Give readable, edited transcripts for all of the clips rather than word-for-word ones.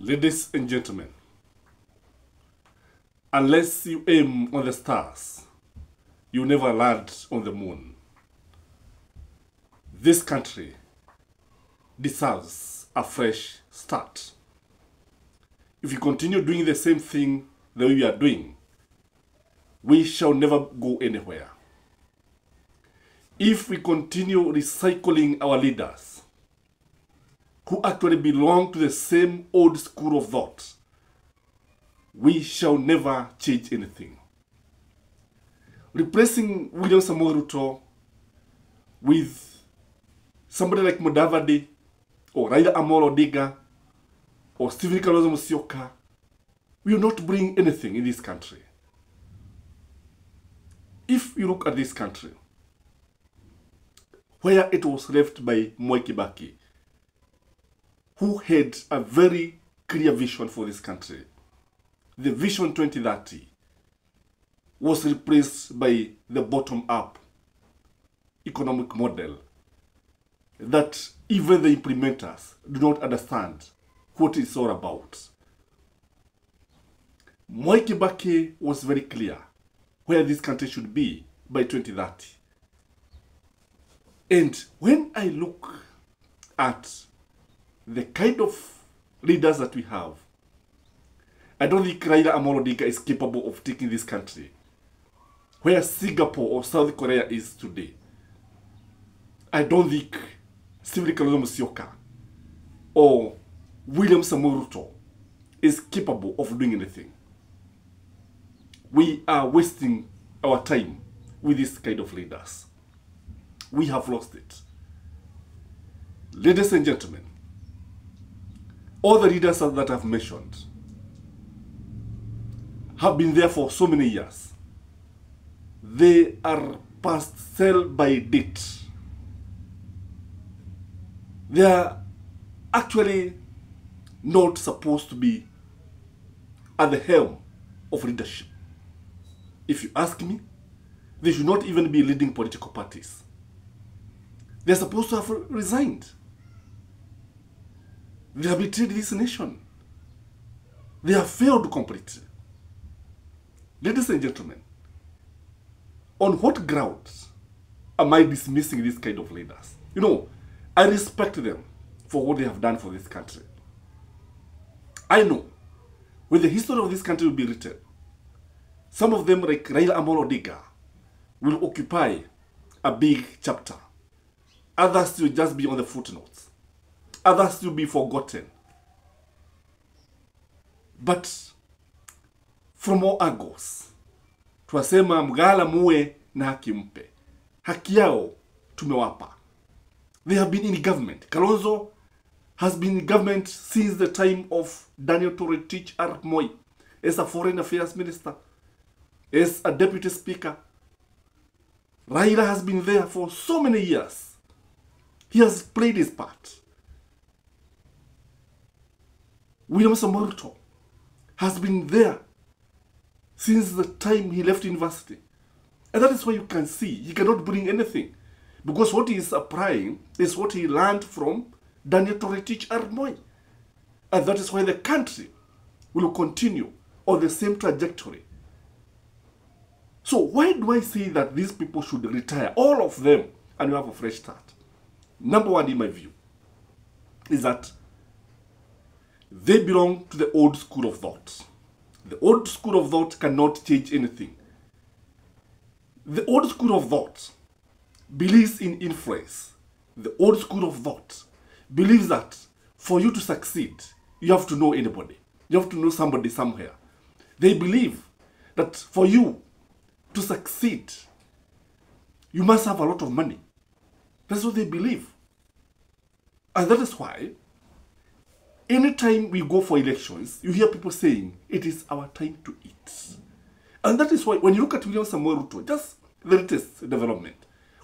Ladies and gentlemen, unless you aim on the stars, you never land on the moon. This country deserves a fresh start. If you continue doing the same thing the way we are doing, we shall never go anywhere. If we continue recycling our leaders who actually belong to the same old school of thought, we shall never change anything. Replacing William Samoei Ruto with somebody like Mudavadi or Raila Amolo Odinga or Stephen Kalonzo Musyoka will not bring anything in this country. If you look at this country, where it was left by Mwai Kibaki, who had a very clear vision for this country, the Vision 2030 was replaced by the bottom-up economic model that even the implementers do not understand what it's all about. Mwai Kibaki was very clear where this country should be by 2030. And when I look at the kind of leaders that we have, I don't think Raila Amolo Odinga is capable of taking this country where Singapore or South Korea is today. I don't think Stephen Kalonzo Musyoka or William Samoei Ruto is capable of doing anything. We are wasting our time with this kind of leaders. We have lost it. Ladies and gentlemen, all the leaders that I've mentioned have been there for so many years. They are past sell-by date. They are actually not supposed to be at the helm of leadership. If you ask me, they should not even be leading political parties. They're supposed to have resigned. They have betrayed this nation. They have failed completely. Ladies and gentlemen, on what grounds am I dismissing this kind of leaders? You know, I respect them for what they have done for this country. I know when the history of this country will be written, some of them, like Raila Amolo Odinga, will occupy a big chapter. Others will just be on the footnotes. Others will be forgotten. But from all angles, tuwasema mgala muwe na haki mpe. Haki yao tumewapa. They have been in government. Kalonzo has been in government since the time of Daniel Toroitich Arap Moi as a foreign affairs minister, as a deputy speaker. Raila has been there for so many years. He has played his part. William Samoei Ruto has been there since the time he left university. And that is why you can see he cannot bring anything. Because what he is applying is what he learned from Daniel Toroitich Arap Moi. And that is why the country will continue on the same trajectory. So why do I say that these people should retire, all of them, and you have a fresh start? Number one, in my view, is that they belong to the old school of thought. The old school of thought cannot change anything. The old school of thought believes in influence. The old school of thought believes that for you to succeed, you have to know anybody. You have to know somebody somewhere. They believe that for you to succeed, you must have a lot of money. That's what they believe. And that is why anytime we go for elections, you hear people saying, it is our time to eat. And that is why when you look at William Samoei Ruto, just the latest development,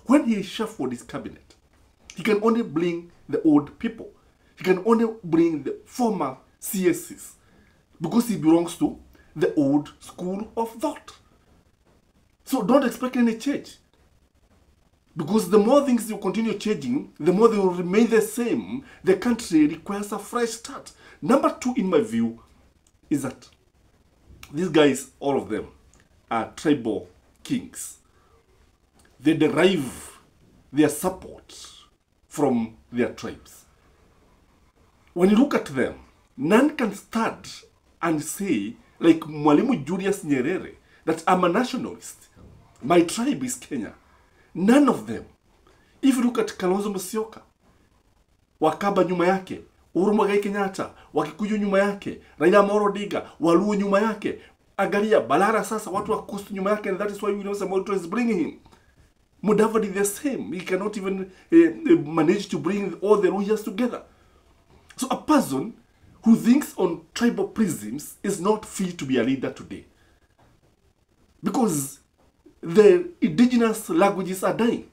when he shuffled his cabinet, he can only bring the old people. He can only bring the former CSCs because he belongs to the old school of thought. So don't expect any change. Because the more things you continue changing, the more they will remain the same. The country requires a fresh start. Number two, in my view, is that these guys, all of them, are tribal kings. They derive their support from their tribes. When you look at them, none can stand and say, like Mwalimu Julius Nyerere, that I'm a nationalist. My tribe is Kenya. None of them. If you look at Kalonzo Musyoka, Wakaba nyuma yake, Uhuru Muigai Kenyatta, Wakikuyu nyuma yake, Raila Amolo Odinga, Waluo nyuma yake, Agalia, Balara sasa, watu wa Coast nyuma yake, and that is why William Samoei Ruto is bringing him. Mudavadi the same. He cannot even manage to bring all the Luhyas together. So a person who thinks on tribal prisms is not fit to be a leader today. Because the indigenous languages are dying.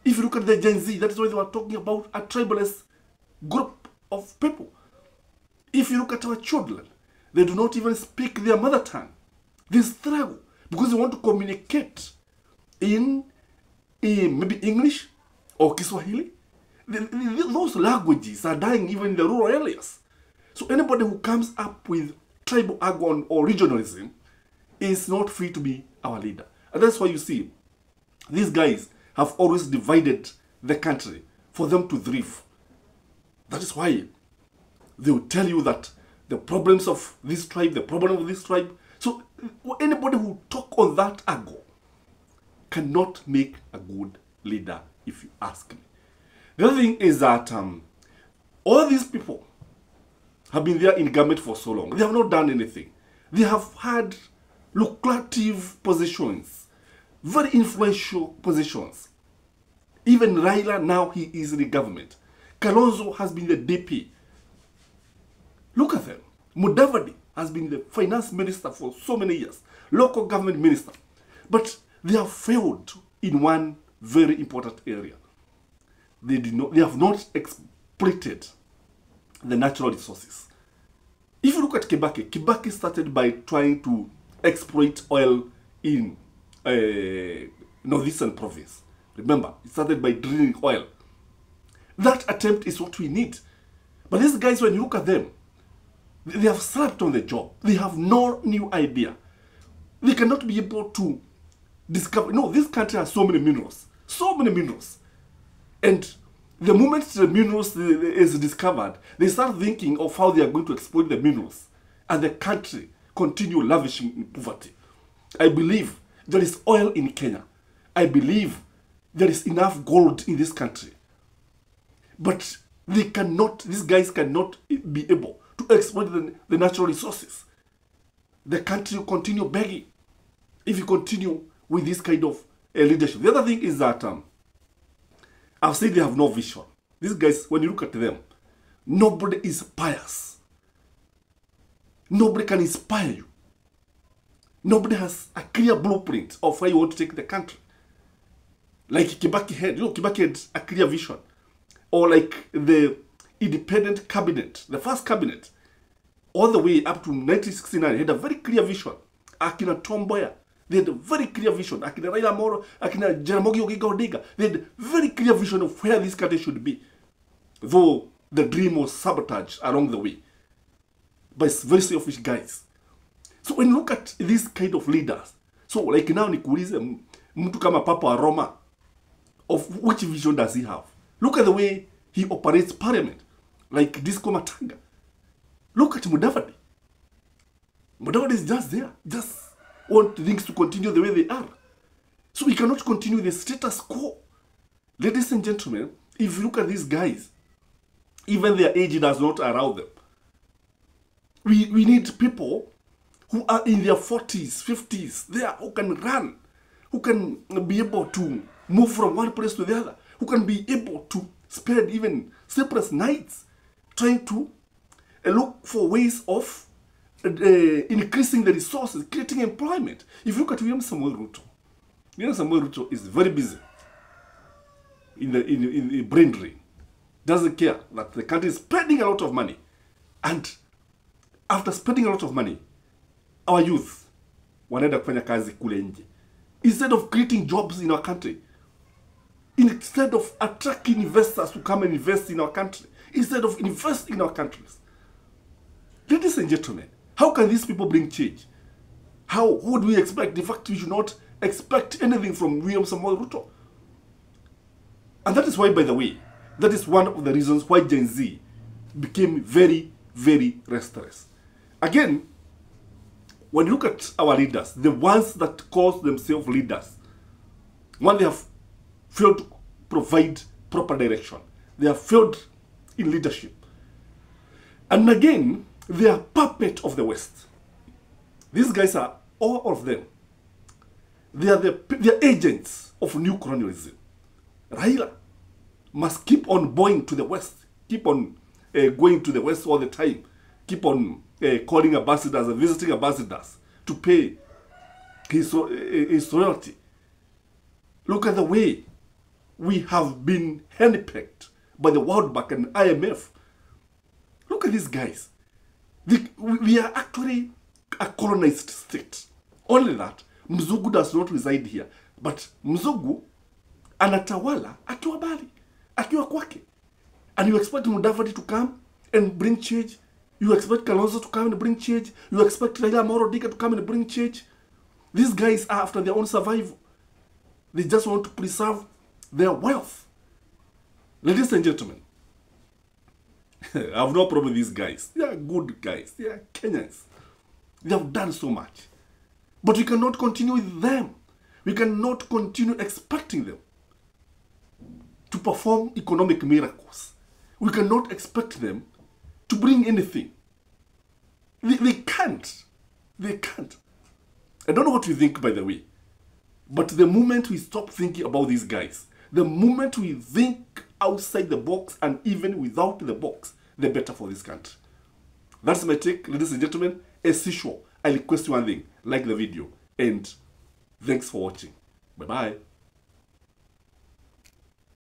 If you look at the Gen Z, that is why they were talking about a tribalist group of people. If you look at our children, they do not even speak their mother tongue. They struggle because they want to communicate in maybe English or Kiswahili. Those languages are dying even in the rural areas. So anybody who comes up with tribal argon or regionalism is not free to be our leader. And that's why you see, these guys have always divided the country for them to thrive. That is why they will tell you that the problems of this tribe, the problem of this tribe. So anybody who talk on that argon cannot make a good leader, if you ask me. The other thing is that all these people have been there in government for so long. They have not done anything. They have had lucrative positions, very influential positions. Even Raila, now he is in the government. Kalonzo has been the DP. Look at them. Mudavadi has been the finance minister for so many years. Local government minister. But they have failed in one very important area. They have not exploited the natural resources. If you look at Kibaki, Kibaki started by trying to exploit oil in northeastern province. Remember, it started by drilling oil. That attempt is what we need. But these guys, when you look at them, they have slept on the job. They have no new idea. They cannot be able to discover. No, this country has so many minerals. So many minerals. And the moment the minerals is discovered, they start thinking of how they are going to exploit the minerals. And the country continue lavishing in poverty. I believe there is oil in Kenya. I believe there is enough gold in this country. But they cannot, these guys cannot be able to exploit the natural resources. The country will continue begging if you continue with this kind of leadership. The other thing is that I've said they have no vision. These guys, when you look at them, nobody is pious. Nobody can inspire you. Nobody has a clear blueprint of where you want to take the country. Like Kibaki had, Kibaki had a clear vision. Or like the independent cabinet, the first cabinet, all the way up to 1969, had a very clear vision. Akina Tomboya, they had a very clear vision. Akina Raila Amolo, Akina Jaramogi Oginga Odinga, they had a very clear vision of where this country should be. Though the dream was sabotaged along the way by very selfish guys. So when you look at these kind of leaders, so like now nikuulize mtu kama Papa wa Roma, of which vision does he have? Look at the way he operates parliament, like Disco Matanga. Look at Mudavadi. Mudavadi is just there, just want things to continue the way they are. So we cannot continue the status quo. Ladies and gentlemen, if you look at these guys, even their age does not allow them. We need people who are in their 40s, 50s, there, who can run, who can be able to move from one place to the other, who can be able to spend even sleepless nights trying to look for ways of increasing the resources, creating employment. If you look at William Samoei Ruto is very busy in the brain drain. Doesn't care that the country is spending a lot of money. And after spending a lot of money, our youth wanaenda kufanya kazi kule nje. Instead of creating jobs in our country. instead of attracting investors to come and invest in our country, instead of investing in our countries. Ladies and gentlemen, how can these people bring change? What do we expect? In fact, we should not expect anything from William Samoei Ruto. And that is why, by the way, that is one of the reasons why Gen Z became very, very restless. Again, when you look at our leaders, the ones that call themselves leaders, one, they have failed to provide proper direction. They have failed in leadership. And again, they are puppet of the West. These guys are, all of them, they are agents of new colonialism. Raila must keep on going to the West, keep on going to the West all the time, keep on calling ambassadors and visiting ambassadors to pay his royalty. Look at the way we have been handpicked by the World Bank and IMF. Look at these guys. We are actually a colonized state. Only that, Mzungu does not reside here. But Mzungu anatawala akiwa Bali, akiwa kwake. And you expect Mudavadi to come and bring change? You expect Kalonzo to come and bring change? You expect Raila Ruto to come and bring change? These guys are after their own survival. They just want to preserve their wealth. Ladies and gentlemen, I have no problem with these guys. They are good guys. They are Kenyans. They have done so much. But we cannot continue with them. We cannot continue expecting them to perform economic miracles. We cannot expect them to bring anything. They can't. They can't. I don't know what you think, by the way. But the moment we stop thinking about these guys, the moment we think outside the box and even without the box, the better for this country. That's my take, ladies and gentlemen. As usual, I request you one thing. Like the video. And thanks for watching. Bye-bye.